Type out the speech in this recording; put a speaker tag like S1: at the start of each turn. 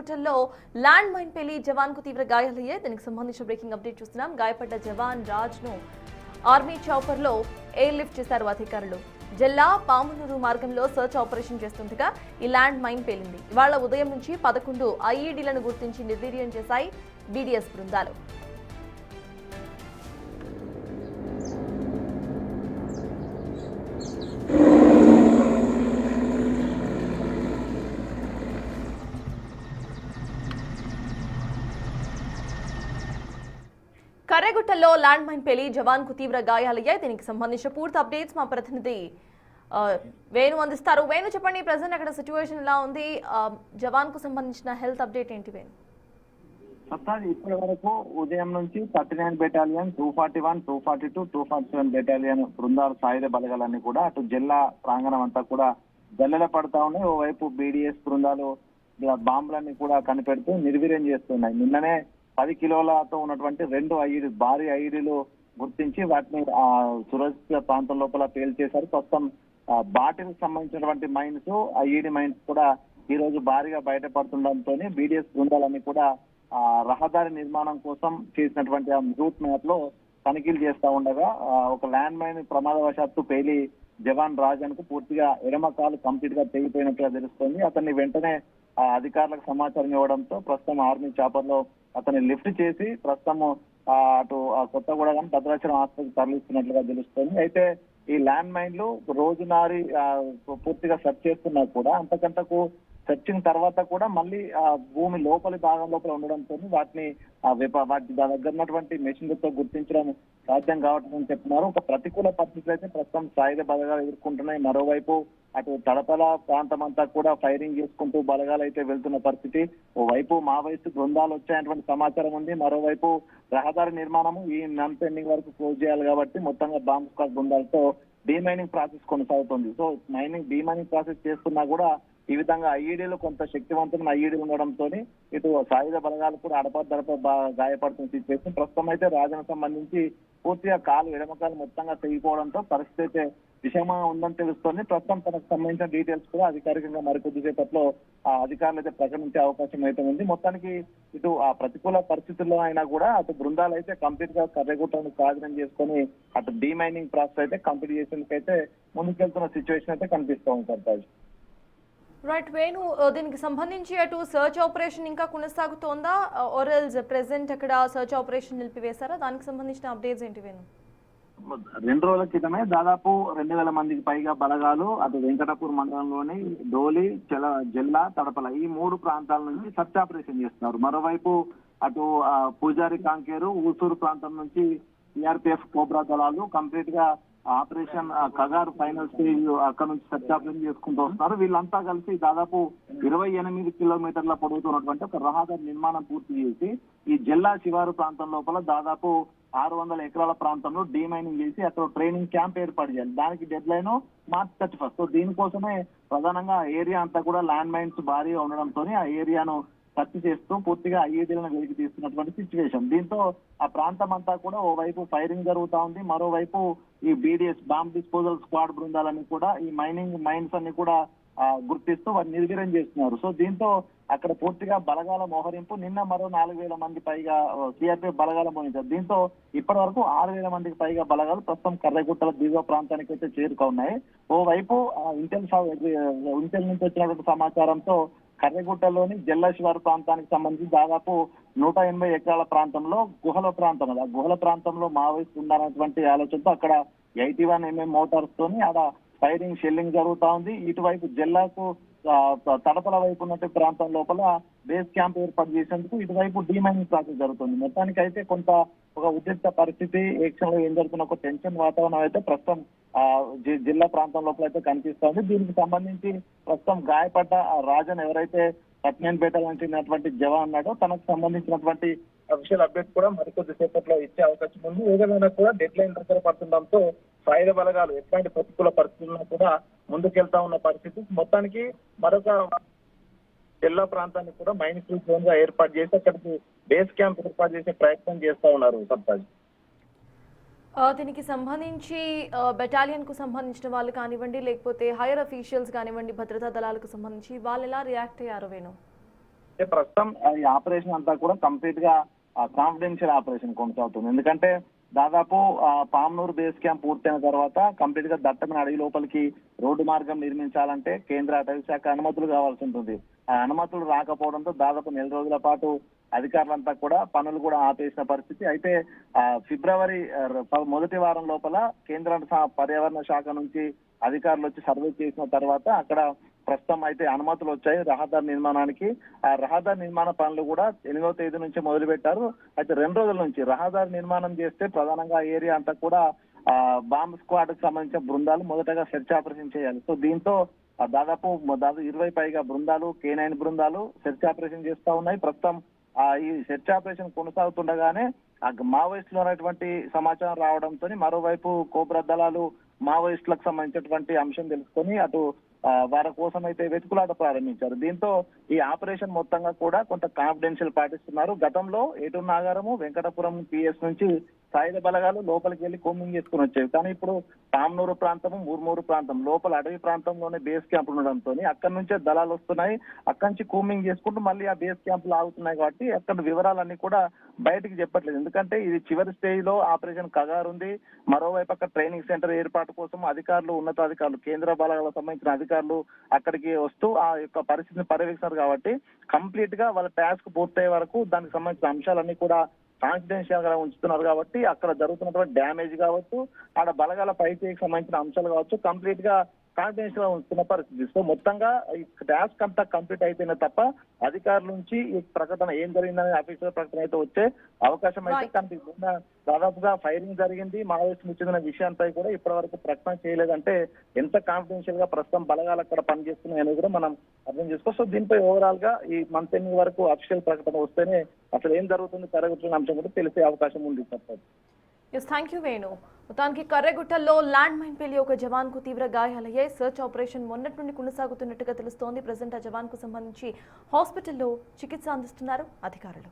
S1: కర్రెగుట్టల్లో land mine పేలి జవాన్ కు తీవ్ర గాయాలయ్యాయి. దీనికి సంబంధించిన బ్రేకింగ్ అప్డేట్ చూస్తున్నాం. గాయపడ్డ జవాన్ రాజ్ ను ఆర్మీ చాపర్ లో ఎయిర్ లిఫ్ట్ చేశారు అధికారులు. జిల్లా పామునూరు మార్గంలో సర్చ్ ఆపరేషన్ చేస్తుండగా ఈ ల్యాండ్ మైన్ పేలింది. ఇవాళ ఉదయం నుంచి 11 ఐఈడీలను గుర్తించి నిర్వీర్యం చేశాయి బీడీఎస్ బృందాలు. కర్రెగుట్టల్లో ల్యాండ్ మైన్ పేలి జవాన్ కు తీవ్ర గాయాలయ్యాయి. దీనికి సంబంధించిన పూర్తి అప్డేట్స్ మా ప్రతినిధి వేణు అందిస్తారు. వేణు, చెప్పండి, ప్రజెంట్ అక్కడ సిచ్యువేషన్ ఎలా ఉంది? జవాన్ కు సంబంధించిన హెల్త్ అప్డేట్ ఏంటి వేణు?
S2: ఇప్పటి వరకు ఉదయం నుంచి 39 బెటాలియన్, 241, 242, 247 బెటాలియన్ బృందాలు సాయుధ బలగాలన్నీ కూడా అటు జిల్లా ప్రాంగణం అంతా కూడా జల్లెల పడతా ఉన్నాయి. ఓవైపు బీడీఎస్ బృందాలు బాంబులన్నీ కూడా కనిపెడుతూ నిర్వీర్యం చేస్తున్నాయి. నిన్ననే 10 కిలోలతో ఉన్నటువంటి 2 భారీ ఐఈడీలు గుర్తించి వాటిని సురక్షిత ప్రాంతం లోపల పేల్చేశారు. ప్రస్తుతం బాటిల్ సంబంధించినటువంటి మైన్స్, ఐఈడీ మైన్స్ కూడా ఈ రోజు భారీగా బయటపడుతుండటంతో బీడీఎస్ బృందాలన్నీ కూడా రహదారి నిర్మాణం కోసం చేసినటువంటి రూట్ మ్యాప్ లో తనిఖీలు చేస్తా ఉండగా ఒక ల్యాండ్ మైన్ ప్రమాదవశాత్తు పేలి జవాన్ రాజన్ కు పూర్తిగా ఎడమ కాలు కంప్లీట్ గా తెగిపోయినట్టుగా తెలుస్తోంది. అతన్ని వెంటనే అధికారులకు సమాచారం ఇవ్వడంతో ప్రస్తుతం ఆర్మీ చాపర్ లో అతన్ని లిఫ్ట్ చేసి ప్రస్తుతం అటు కొత్తగూడెం భద్రాచలం ఆసుపత్రికి తరలిస్తున్నట్లుగా తెలుస్తోంది. అయితే ఈ ల్యాండ్ మైన్లు రోజునారి పూర్తిగా సెర్చ్ చేస్తున్నా కూడా అంతకంతకు సెర్చింగ్ తర్వాత కూడా మళ్ళీ భూమి లోపలి భాగం లోపల ఉండడంతో వాటిని వాటి దగ్గర ఉన్నటువంటి మెషిన్లతో గుర్తించడం సాధ్యం కావట్లేదని చెప్తున్నారు. ఒక ప్రతికూల పరిస్థితులు అయితే ప్రస్తుతం సాయుధ బలగాలు ఎదుర్కొంటున్నాయి. మరోవైపు అటు తడపల ప్రాంతం అంతా కూడా ఫైరింగ్ చేసుకుంటూ బలగాలు అయితే వెళ్తున్న పరిస్థితి. ఓవైపు మావోయిస్టు బృందాలు వచ్చాయటువంటి సమాచారం ఉంది. మరోవైపు రహదారి నిర్మాణము ఈ మంత్ ఎండింగ్ వరకు క్లోజ్ చేయాలి కాబట్టి మొత్తంగా బాంబ్ స్క్వాడ్ బృందాలతో డీమైనింగ్ ప్రాసెస్ కొనసాగుతుంది. సో డీమైనింగ్ ప్రాసెస్ చేస్తున్నా కూడా ఈ విధంగా ఐఈడీలు కొంత శక్తివంతమైన ఐఈడీలు ఉండడంతో ఇటు సాయుధ బలగాలు కూడా అడపదడప గాయపడుతున్న సిచ్యువేషన్. ప్రస్తుతం అయితే రాజను సంబంధించి పూర్తిగా ఎడమ కాలు మొత్తంగా తెగిపోవడంతో పరిస్థితి అయితే విషమంగా ఉందని తెలుస్తోంది. ప్రస్తుతం తనకు సంబంధించిన డీటెయిల్స్ కూడా అధికారికంగా మరికొద్దిసేపట్లో అధికారులు అయితే ప్రకటించే అవకాశం అయితే ఉంది. మొత్తానికి ఇటు ప్రతికూల పరిస్థితుల్లో అయినా కూడా అటు బృందాలు అయితే కంప్లీట్ గా కర్రెగుట్టను స్వాధీనం చేసుకొని అటు డీమైనింగ్ ప్రాసెస్ అయితే కంప్లీట్ చేసేందుకైతే ముందుకెళ్తున్న సిచ్యువేషన్ అయితే కనిపిస్తూ ఉంది.
S1: రైట్ వేణు, దీనికి సంబంధించి అటు సర్చ్ ఆపరేషన్ ఇంకా కొనసాగుతోందా? ఓరల్స్ ప్రెసెంట్ అక్కడ సర్చ్ ఆపరేషన్ నిలిపివేశారా? దానికి సంబంధించిన అప్డేట్స్ ఏంటి వేణు?
S2: 2 రోజుల క్రితమే దాదాపు 2000 మందికి పైగా బలగాలు అటు వెంకటాపూర్ మండలంలోని డోలి, జిల్లా, తడపల ఈ 3 ప్రాంతాల నుంచి సర్చ్ ఆపరేషన్ చేస్తున్నారు. మరోవైపు అటు పూజారి కాంకేరు, ఊసూరు ప్రాంతం నుంచి సిఆర్పిఎఫ్ కోబ్రా దళాలు కంప్లీట్ గా ఆపరేషన్ కగార్ ఫైనల్ స్టేజ్ అక్కడ నుంచి సర్చ్ ఆపరేషన్ చేసుకుంటూ వస్తున్నారు. వీళ్ళంతా కలిసి దాదాపు 28 కిలోమీటర్ల పొడవుతున్నటువంటి ఒక రహదారి నిర్మాణం పూర్తి చేసి ఈ జిల్లా శివారు ప్రాంతం లోపల దాదాపు 600 ఎకరాల ప్రాంతంలో డీమైనింగ్ చేసి అక్కడ ట్రైనింగ్ క్యాంప్ ఏర్పాటు చేయాలి. దానికి డెడ్ లైన్ మార్చ్ 31. సో దీనికోసమే ప్రధానంగా ఏరియా అంతా కూడా ల్యాండ్ మైన్స్ భారీగా ఉండడంతో ఆ ఏరియాను సెర్చ్ చేస్తూ పూర్తిగా ఐఈడీలను వెలికి తీస్తున్నటువంటి సిచ్యువేషన్. దీంతో ఆ ప్రాంతం అంతా కూడా ఓవైపు ఫైరింగ్ జరుగుతా ఉంది. మరోవైపు ఈ బీడీఎస్ బాంబ్ డిస్పోజల్ స్క్వాడ్ బృందాలన్నీ కూడా ఈ మైన్స్ అన్ని కూడా గుర్తిస్తూ వారిని నిర్వీర్యం చేస్తున్నారు. సో దీంతో అక్కడ పూర్తిగా బలగాల మోహరింపు. నిన్న మరో 4000 మంది పైగా సిఆర్పిఎఫ్ బలగాల మోహరించారు. దీంతో ఇప్పటి వరకు 6000 మందికి పైగా బలగాలు ప్రస్తుతం కర్రెగుట్టల దిగువ ప్రాంతానికి అయితే చేరుకున్నాయి. ఓవైపు ఇంటెల్ నుంచి వచ్చినటువంటి సమాచారంతో కర్రెగుట్టలోని జిల్లా శివారు ప్రాంతానికి సంబంధించి దాదాపు 180 ఎకరాల ప్రాంతంలో గుహల ప్రాంతంలో మావోయిస్టు ఉండాలన్నటువంటి ఆలోచనతో అక్కడ 81mm మోటార్స్ తోని ఆడ ఫైరింగ్, షెల్లింగ్ జరుగుతా ఉంది. ఇటువైపు జిల్లాకు తడపల వైపు ఉన్నటువంటి ప్రాంతం లోపల బేస్ క్యాంప్ ఏర్పాటు చేసేందుకు ఇటువైపు డీమైనింగ్ ప్రాసెస్ జరుగుతుంది. మొత్తానికి అయితే కొంత ఒక ఉద్రిక్త పరిస్థితి, యాక్షన్ లో ఏం జరుగుతున్న ఒక టెన్షన్ వాతావరణం అయితే ప్రస్తుతం జిల్లా ప్రాంతం లోపల అయితే కనిపిస్తోంది. దీనికి సంబంధించి ప్రస్తుతం గాయపడ్డ రాజన్ ఎవరైతే 39 బెటాలియన్ చెందినటువంటి జవాన్ ఉన్నాడో తనకు సంబంధించినటువంటి అఫీషియల్ అప్డేట్ కూడా మరికొద్ది సేపట్లో ఇచ్చే అవకాశం ఉంది. ఏదైనా కూడా డెడ్ లైన్ దగ్గర పడుతుండడంతో సాయుధ బలగాలు ఎట్లాంటి ప్రతికూల పరిస్థితుల్లో కూడా ముందుకెళ్తా ఉన్న పరిస్థితి. మొత్తానికి మరొక జిల్లా ప్రాంతాన్ని కూడా మైన్ ఫ్రీ జోన్ గా ఏర్పాటు చేసి అక్కడికి బేస్ క్యాంప్ ఏర్పాటు చేసే ప్రయత్నం చేస్తా ఉన్నారు. సర్తాజ్,
S1: దీనికి సంబంధించి బెటాలియన్ కు సంబంధించిన వాళ్ళు కానివ్వండి, లేకపోతే హైయర్ అఫీషియల్స్ కానివ్వండి, భద్రతా దళాలకు సంబంధించి వాళ్ళు ఎలా రియాక్ట్ అయ్యారు వేణు?
S2: ప్రస్తుతం ఈ ఆపరేషన్ అంతా కూడా కంప్లీట్ గా కాన్ఫిడెన్షియల్ ఆపరేషన్ కొనసాగుతుంది. ఎందుకంటే దాదాపు పామ్నూరు బేస్ క్యాంప్ పూర్తయిన తర్వాత కంప్లీట్ గా దట్టమైన అడవి లోపలికి రోడ్డు మార్గం నిర్మించాలంటే కేంద్ర అటవీ శాఖ అనుమతులు కావాల్సి ఉంటుంది. ఆ అనుమతులు రాకపోవడంతో దాదాపు 4 రోజుల పాటు అధికారులంతా కూడా పనులు కూడా ఆపేసిన పరిస్థితి. అయితే ఫిబ్రవరి మొదటి వారం లోపల కేంద్ర పర్యావరణ శాఖ నుంచి అధికారులు వచ్చి సర్వే చేసిన తర్వాత అక్కడ ప్రస్తుతం అయితే అనుమతులు వచ్చాయి రహదారి నిర్మాణానికి. ఆ రహదారి నిర్మాణ పనులు కూడా 8వ తేదీ నుంచి మొదలు పెట్టారు. అయితే 2 రోజుల నుంచి రహదారి నిర్మాణం చేస్తే ప్రధానంగా ఏరియా అంతా కూడా బాంబ్ స్క్వాడ్ కు సంబంధించిన బృందాలు మొదటగా సెర్చ్ ఆపరేషన్ చేయాలి. సో దీంతో దాదాపు 20 పైగా బృందాలు, K9 బృందాలు సెర్చ్ ఆపరేషన్ చేస్తా ఉన్నాయి. ప్రస్తుతం ఈ సెర్చ్ ఆపరేషన్ కొనసాగుతుండగానే మావోయిస్టులు ఉన్నటువంటి సమాచారం రావడంతో మరోవైపు కోబ్రా దళాలు మావోయిస్టులకు సంబంధించినటువంటి అంశం తెలుసుకొని అటు వారి కోసం అయితే వెతుకులాట ప్రారంభించారు. దీంతో ఈ ఆపరేషన్ మొత్తంగా కూడా కొంత కాన్ఫిడెన్షియల్ పాటిస్తున్నారు. గతంలో ఏటూరు నాగారము, వెంకటపురం PS నుంచి సాయుధ బలగాలు లోపలికి వెళ్లి కోమింగ్ చేసుకుని వచ్చేవి. కానీ ఇప్పుడు పామ్నూరు ప్రాంతము, మూర్మూరు ప్రాంతం లోపల అడవి ప్రాంతంలోనే బేస్ క్యాంపులు ఉండడంతో అక్కడి నుంచే దళాలు వస్తున్నాయి. అక్కడి నుంచి కోమింగ్ చేసుకుంటూ మళ్ళీ ఆ బేస్ క్యాంపులు ఆగుతున్నాయి. కాబట్టి అక్కడ వివరాలన్నీ కూడా బయటికి చెప్పట్లేదు. ఎందుకంటే ఇది చివరి స్టేజ్ లో ఆపరేషన్ కగారుంది. మరోవైపు అక్కడ ట్రైనింగ్ సెంటర్ ఏర్పాటు కోసం అధికారులు, ఉన్నతాధికారులు, కేంద్ర బలగాలకు సంబంధించిన అధికారులు అక్కడికి వస్తూ ఆ యొక్క పరిస్థితిని పర్యవేక్షిస్తారు. కాబట్టి కంప్లీట్ గా వాళ్ళ టాస్క్ పూర్తయ్యే వరకు దానికి సంబంధించిన అంశాలన్నీ కూడా కాన్ఫిడెన్షియల్ గా ఉంచుతున్నారు. కాబట్టి అక్కడ జరుగుతున్నటువంటి డ్యామేజ్ కావచ్చు, ఆడ బలగాల పైచేకి సంబంధించిన అంశాలు కావచ్చు, కంప్లీట్ గా కాన్ఫిడెన్స్ గా ఉంచుతున్న పరిస్థితి. సో మొత్తంగా ఈ టాస్క్ అంతా కంప్లీట్ అయిపోయినా తప్ప అధికారుల నుంచి ఈ ప్రకటన ఏం జరిగిందనే అఫీషియల్ ప్రకటన అయితే వచ్చే అవకాశం అయితే కనిపిస్తుంది. దాదాపుగా ఫైరింగ్ జరిగింది, మావోయిస్టులు చెందిన విషయంపై కూడా ఇప్పటి వరకు ప్రకటన చేయలేదంటే ఎంత కాన్ఫిడెన్షియల్ గా ప్రస్తుతం బలగాలు అక్కడ పనిచేస్తున్నాయని కూడా మనం అర్థం చేసుకోవచ్చు. సో దీనిపై ఓవరాల్ గా ఈ మంత్ ఎండింగ్ వరకు అఫీషియల్ ప్రకటన వస్తేనే అసలు ఏం జరుగుతుంది కరగుతున్న అంశం కూడా తెలిసే అవకాశం ఉంది. తప్పదు.
S1: Thank you Venu. మొత్తానికి కర్రెగుట్టల్లో ల్యాండ్ మైన్ పేలి ఒక జవాన్ కు తీవ్ర గాయాలయ్యాయి. సర్చ్ ఆపరేషన్ మొన్నటి నుండి కొనసాగుతున్నట్టుగా తెలుస్తోంది. ప్రజెంట్ ఆ జవాన్ కు సంబంధించి హాస్పిటల్లో చికిత్స అందిస్తున్నారు అధికారులు.